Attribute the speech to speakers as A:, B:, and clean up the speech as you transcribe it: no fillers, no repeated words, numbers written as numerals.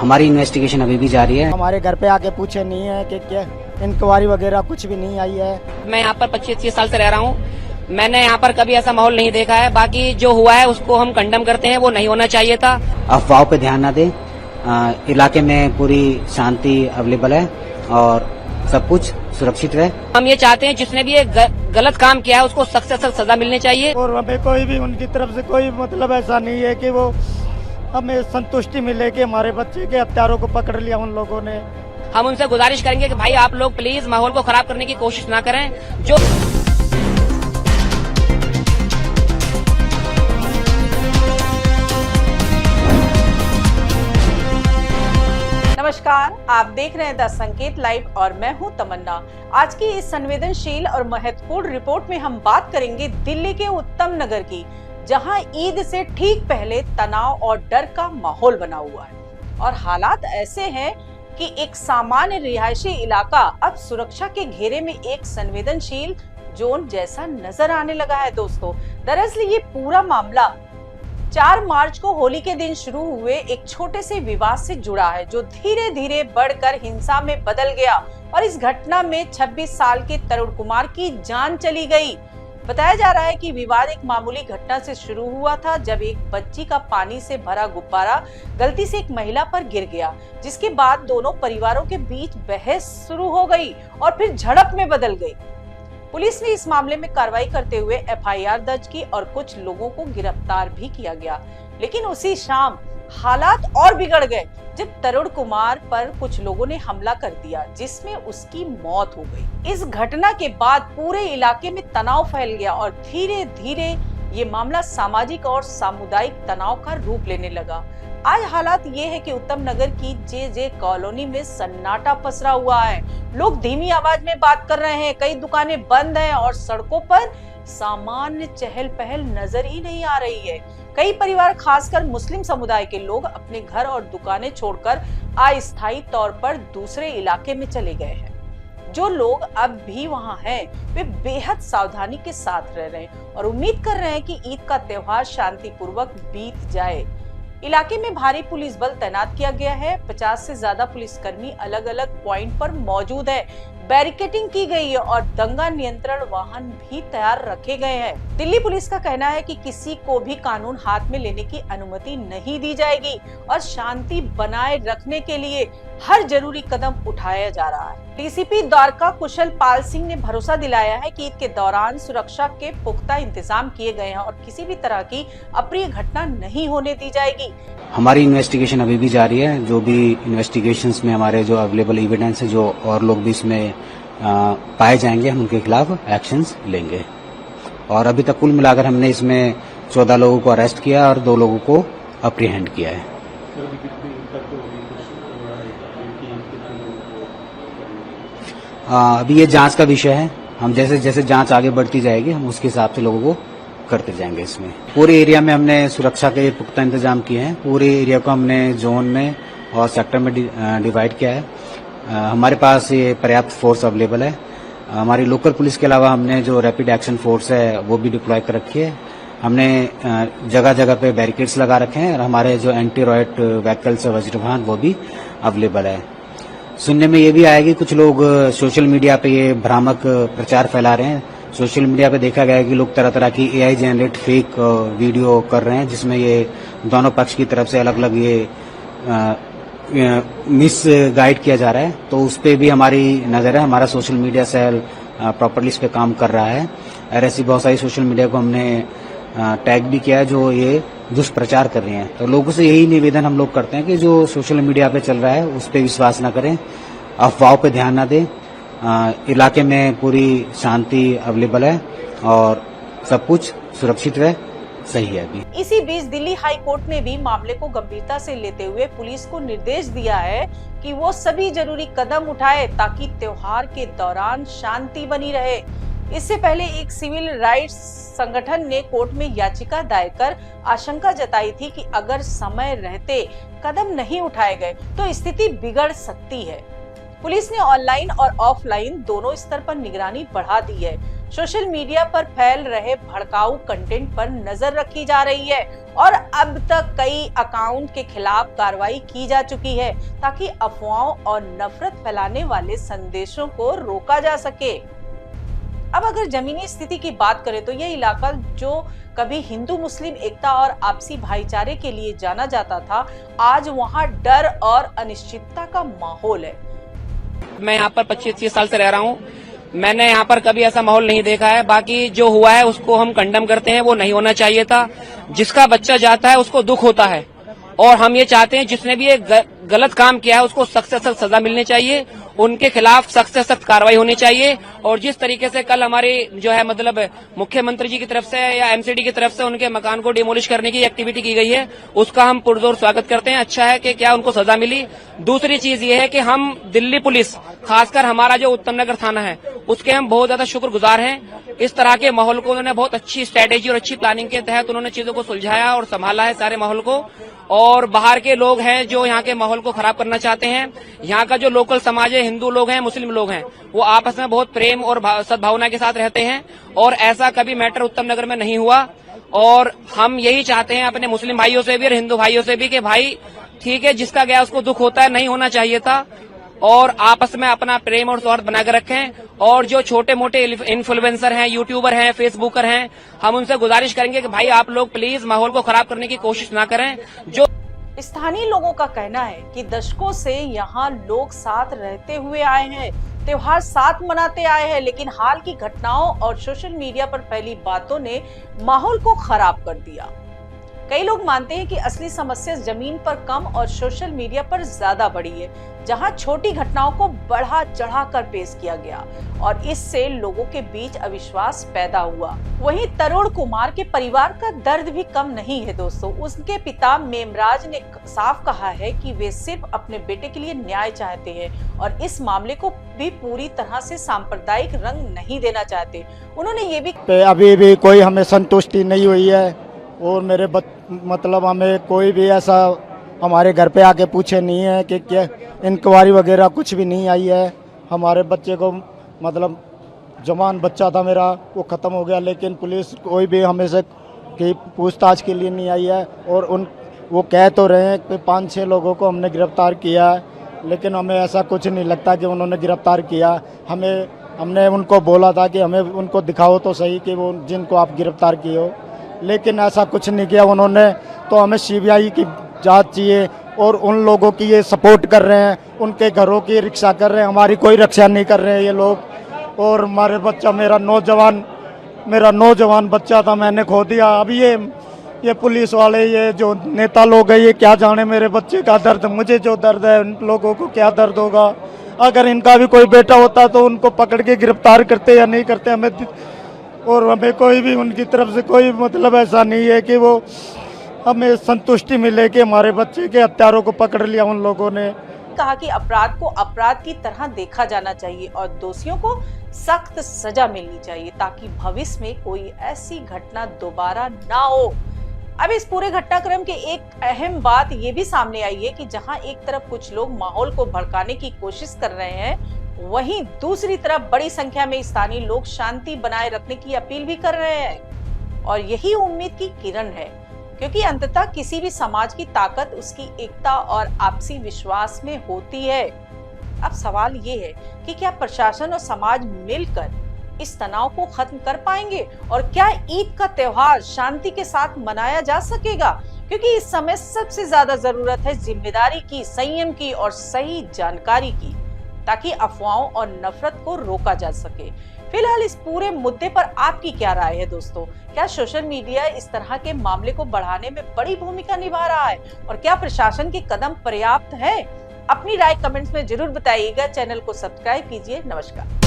A: हमारी इन्वेस्टिगेशन अभी भी जारी है।
B: हमारे घर पे आके पूछे नहीं है कि क्या इंक्वायरी वगैरह कुछ भी नहीं आई है।
C: मैं यहाँ पर 25-30 साल से रह रहा हूँ। मैंने यहाँ पर कभी ऐसा माहौल नहीं देखा है। बाकी जो हुआ है उसको हम कंडम करते हैं, वो नहीं होना चाहिए था।
A: अफवाहों पे ध्यान न दें। इलाके में पूरी शांति अवेलेबल है और सब कुछ सुरक्षित रहे।
C: हम ये चाहते हैं जिसने भी ये गलत काम किया है उसको सख्त से सख्त सजा मिलनी चाहिए।
B: और हमें कोई भी उनकी तरफ से कोई मतलब ऐसा नहीं है कि वो हमें संतुष्टि मिले कि हमारे बच्चे के हत्यारों को पकड़ लिया उन लोगों ने।
C: हम उनसे गुजारिश करेंगे कि भाई आप लोग प्लीज माहौल को खराब करने की कोशिश ना करें। जो
D: नमस्कार, आप देख रहे हैं द संकेत लाइव और मैं हूं तमन्ना। आज की इस संवेदनशील और महत्वपूर्ण रिपोर्ट में हम बात करेंगे दिल्ली के उत्तम नगर की, जहां ईद से ठीक पहले तनाव और डर का माहौल बना हुआ है और हालात ऐसे हैं कि एक सामान्य रिहायशी इलाका अब सुरक्षा के घेरे में एक संवेदनशील जोन जैसा नजर आने लगा है। दोस्तों, दरअसल ये पूरा मामला 4 मार्च को होली के दिन शुरू हुए एक छोटे से विवाद से जुड़ा है, जो धीरे धीरे बढ़कर हिंसा में बदल गया और इस घटना में 26 साल के तरुण कुमार की जान चली गई। बताया जा रहा है कि विवाद एक मामूली घटना से शुरू हुआ था, जब एक बच्ची का पानी से भरा गुब्बारा गलती से एक महिला पर गिर गया, जिसके बाद दोनों परिवारों के बीच बहस शुरू हो गई और फिर झड़प में बदल गई। पुलिस ने इस मामले में कार्रवाई करते हुए एफआईआर दर्ज की और कुछ लोगों को गिरफ्तार भी किया गया। लेकिन उसी शाम हालात और बिगड़ गए जब तरुण कुमार पर कुछ लोगों ने हमला कर दिया, जिसमें उसकी मौत हो गई। इस घटना के बाद पूरे इलाके में तनाव फैल गया और धीरे धीरे ये मामला सामाजिक और सामुदायिक तनाव का रूप लेने लगा। आज हालात ये है कि उत्तम नगर की जे कॉलोनी में सन्नाटा पसरा हुआ है। लोग धीमी आवाज में बात कर रहे हैं, कई दुकानें बंद हैं और सड़कों पर सामान्य चहल पहल नजर ही नहीं आ रही है। कई परिवार, खासकर मुस्लिम समुदाय के लोग, अपने घर और दुकानें छोड़कर अस्थायी तौर पर दूसरे इलाके में चले गए हैं। जो लोग अब भी वहां हैं, वे बेहद सावधानी के साथ रह रहे हैं और उम्मीद कर रहे हैं कि ईद का त्योहार शांतिपूर्वक बीत जाए। इलाके में भारी पुलिस बल तैनात किया गया है। 50 से ज्यादा पुलिसकर्मी अलग अलग पॉइंट पर मौजूद है। बैरिकेडिंग की गई है और दंगा नियंत्रण वाहन भी तैयार रखे गए हैं। दिल्ली पुलिस का कहना है कि किसी को भी कानून हाथ में लेने की अनुमति नहीं दी जाएगी और शांति बनाए रखने के लिए हर जरूरी कदम उठाया जा रहा है। डीसीपी द्वारका कुशल पाल सिंह ने भरोसा दिलाया है कि ईद के दौरान सुरक्षा के पुख्ता इंतजाम किए गए हैं और किसी भी तरह की अप्रिय घटना नहीं होने दी जाएगी।
A: हमारी इन्वेस्टिगेशन अभी भी जारी है। जो भी इन्वेस्टिगेशंस में हमारे जो अवेलेबल एविडेंस है, जो और लोग भी इसमें पाए जाएंगे, हम उनके खिलाफ एक्शंस लेंगे। और अभी तक कुल मिलाकर हमने इसमें 14 लोगों को अरेस्ट किया और 2 लोगों को अप्रीहेंड किया है। अभी ये जांच का विषय है। हम जैसे जैसे जांच आगे बढ़ती जाएगी, हम उसके हिसाब से लोगों को करते जाएंगे। इसमें पूरे एरिया में हमने सुरक्षा के पुख्ता इंतजाम किए हैं। पूरे एरिया को हमने जोन में और सेक्टर में डिवाइड किया है। हमारे पास ये पर्याप्त फोर्स अवेलेबल है। हमारी लोकल पुलिस के अलावा हमने जो रैपिड एक्शन फोर्स है वो भी डिप्लॉय कर रखी है। हमने जगह जगह पे बैरिकेड्स लगा रखे हैं और हमारे जो एंटी रॉयट व्हीकल्स है, वज्रवाहन, वो भी अवेलेबल है। सुनने में ये भी आया कि कुछ लोग सोशल मीडिया पे ये भ्रामक प्रचार फैला रहे हैं। सोशल मीडिया पे देखा गया है कि लोग तरह तरह की एआई जनरेट फेक वीडियो कर रहे हैं, जिसमें ये दोनों पक्ष की तरफ से अलग अलग ये मिस गाइड किया जा रहा है। तो उस पे भी हमारी नजर है। हमारा सोशल मीडिया सेल प्रॉपर्ली इस पे काम कर रहा है और ऐसी बहुत सारी सोशल मीडिया को हमने टैग भी किया है जो ये दुष्प्रचार कर रहे हैं। तो लोगों से यही निवेदन हम लोग करते हैं कि जो सोशल मीडिया पे चल रहा है उस पे विश्वास न करें, अफवाहों पे ध्यान न दें। इलाके में पूरी शांति अवेलेबल है और सब कुछ सुरक्षित रहे, सही है। अभी
D: इसी बीच दिल्ली हाई कोर्ट ने भी मामले को गंभीरता से लेते हुए पुलिस को निर्देश दिया है कि वो सभी जरूरी कदम उठाए ताकि त्योहार के दौरान शांति बनी रहे। इससे पहले एक सिविल राइट्स संगठन ने कोर्ट में याचिका दायर कर आशंका जताई थी कि अगर समय रहते कदम नहीं उठाए गए तो स्थिति बिगड़ सकती है। पुलिस ने ऑनलाइन और ऑफलाइन दोनों स्तर पर निगरानी बढ़ा दी है। सोशल मीडिया पर फैल रहे भड़काऊ कंटेंट पर नजर रखी जा रही है और अब तक कई अकाउंट के खिलाफ कार्रवाई की जा चुकी है ताकि अफवाहों और नफरत फैलाने वाले संदेशों को रोका जा सके। अब अगर जमीनी स्थिति की बात करें तो यह इलाका जो कभी हिंदू मुस्लिम एकता और आपसी भाईचारे के लिए जाना जाता था, आज वहां डर और अनिश्चितता का माहौल है।
C: मैं यहाँ पर 25-30 साल से रह रहा हूँ। मैंने यहाँ पर कभी ऐसा माहौल नहीं देखा है। बाकी जो हुआ है उसको हम कंडम करते हैं, वो नहीं होना चाहिए था। जिसका बच्चा जाता है उसको दुख होता है और हम ये चाहते हैं जिसने भी ये गलत काम किया है उसको सख्त से सख्त सजा मिलनी चाहिए, उनके खिलाफ सख्त से सख्त कार्रवाई होनी चाहिए। और जिस तरीके से कल हमारी जो है मतलब मुख्यमंत्री जी की तरफ से या एमसीडी की तरफ से उनके मकान को डिमोलिश करने की एक्टिविटी की गई है, उसका हम पुरजोर स्वागत करते हैं। अच्छा है कि क्या उनको सजा मिली। दूसरी चीज ये है कि हम दिल्ली पुलिस, खासकर हमारा जो उत्तम नगर थाना है, उसके हम बहुत ज्यादा शुक्रगुजार हैं। इस तरह के माहौल को उन्होंने बहुत अच्छी स्ट्रेटेजी और अच्छी प्लानिंग के तहत उन्होंने चीजों को सुलझाया और संभाला है सारे माहौल को। और बाहर के लोग हैं जो यहाँ के माहौल को खराब करना चाहते हैं, यहाँ का जो लोकल समाज है, हिंदू लोग हैं, मुस्लिम लोग हैं, वो आपस में बहुत प्रेम और सद्भावना के साथ रहते हैं और ऐसा कभी मैटर उत्तम नगर में नहीं हुआ। और हम यही चाहते हैं अपने मुस्लिम भाइयों से भी और हिंदू भाइयों से भी कि भाई ठीक है, जिसका गया उसको दुख होता है, नहीं होना चाहिए था, और आपस में अपना प्रेम और सौहार्द बनाकर रखें। और जो छोटे मोटे इन्फ्लुएंसर हैं, यूट्यूबर हैं, फेसबुकर हैं, हम उनसे गुजारिश करेंगे कि भाई आप लोग प्लीज माहौल को खराब करने की कोशिश ना करें। जो
D: स्थानीय लोगों का कहना है कि दशकों से यहाँ लोग साथ रहते हुए आए हैं, त्योहार साथ मनाते आए हैं, लेकिन हाल की घटनाओं और सोशल मीडिया पर फैली बातों ने माहौल को खराब कर दिया। कई लोग मानते हैं कि असली समस्या जमीन पर कम और सोशल मीडिया पर ज्यादा बढ़ी है, जहां छोटी घटनाओं को बढ़ा चढ़ाकर पेश किया गया और इससे लोगों के बीच अविश्वास पैदा हुआ। वहीं तरुण कुमार के परिवार का दर्द भी कम नहीं है दोस्तों। उसके पिता मेमराज ने साफ कहा है कि वे सिर्फ अपने बेटे के लिए न्याय चाहते हैं और इस मामले को भी पूरी तरह से सांप्रदायिक रंग नहीं देना चाहते। उन्होंने ये भी
B: अभी भी कोई हमें संतुष्टि नहीं हुई है और मेरे मतलब हमें कोई भी ऐसा हमारे घर पे आके पूछे नहीं है कि क्या इंक्वायरी वगैरह कुछ भी नहीं आई है। हमारे बच्चे को मतलब जवान बच्चा था मेरा, वो ख़त्म हो गया, लेकिन पुलिस कोई भी हमें से की पूछताछ के लिए नहीं आई है। और वो कह तो रहे हैं कि 5-6 लोगों को हमने गिरफ्तार किया है, लेकिन हमें ऐसा कुछ नहीं लगता कि उन्होंने गिरफ्तार किया। हमने उनको बोला था कि हमें उनको दिखाओ तो सही कि वो जिनको आप गिरफ्तार किए हो, लेकिन ऐसा कुछ नहीं किया उन्होंने। तो हमें सीबीआई की जांच चाहिए और उन लोगों की ये सपोर्ट कर रहे हैं, उनके घरों की रक्षा कर रहे हैं, हमारी कोई रक्षा नहीं कर रहे हैं ये लोग। और हमारे बच्चा मेरा नौजवान बच्चा था, मैंने खो दिया। अभी ये पुलिस वाले, ये जो नेता लोग हैं, ये क्या जाने मेरे बच्चे का दर्द। मुझे जो दर्द है उन लोगों को क्या दर्द होगा। अगर इनका भी कोई बेटा होता तो उनको पकड़ के गिरफ्तार करते या नहीं करते हमें कोई भी उनकी तरफ से कोई मतलब ऐसा नहीं है कि वो हमें संतुष्टि मिले कि हमारे बच्चे के हत्यारों को पकड़ लिया उन लोगों ने।
D: कहा कि अपराध को अपराध की तरह देखा जाना चाहिए और दोषियों को सख्त सजा मिलनी चाहिए ताकि भविष्य में कोई ऐसी घटना दोबारा ना हो। अब इस पूरे घटनाक्रम के एक अहम बात ये भी सामने आई है कि जहां एक तरफ कुछ लोग माहौल को भड़काने की कोशिश कर रहे हैं, वहीं दूसरी तरफ बड़ी संख्या में स्थानीय लोग शांति बनाए रखने की अपील भी कर रहे हैं। और यही उम्मीद की किरण है, क्योंकि अंततः किसी भी समाज की ताकत उसकी एकता और आपसी विश्वास में होती है। अब सवाल ये है कि क्या प्रशासन और समाज मिलकर इस तनाव को खत्म कर पाएंगे और क्या ईद का त्योहार शांति के साथ मनाया जा सकेगा? क्योंकि इस समय सबसे ज्यादा जरूरत है जिम्मेदारी की, संयम की और सही जानकारी की, ताकि अफवाहों और नफरत को रोका जा सके। फिलहाल इस पूरे मुद्दे पर आपकी क्या राय है दोस्तों? क्या सोशल मीडिया इस तरह के मामले को बढ़ाने में बड़ी भूमिका निभा रहा है और क्या प्रशासन के कदम पर्याप्त है? अपनी राय कमेंट्स में जरूर बताइएगा। चैनल को सब्सक्राइब कीजिए। नमस्कार।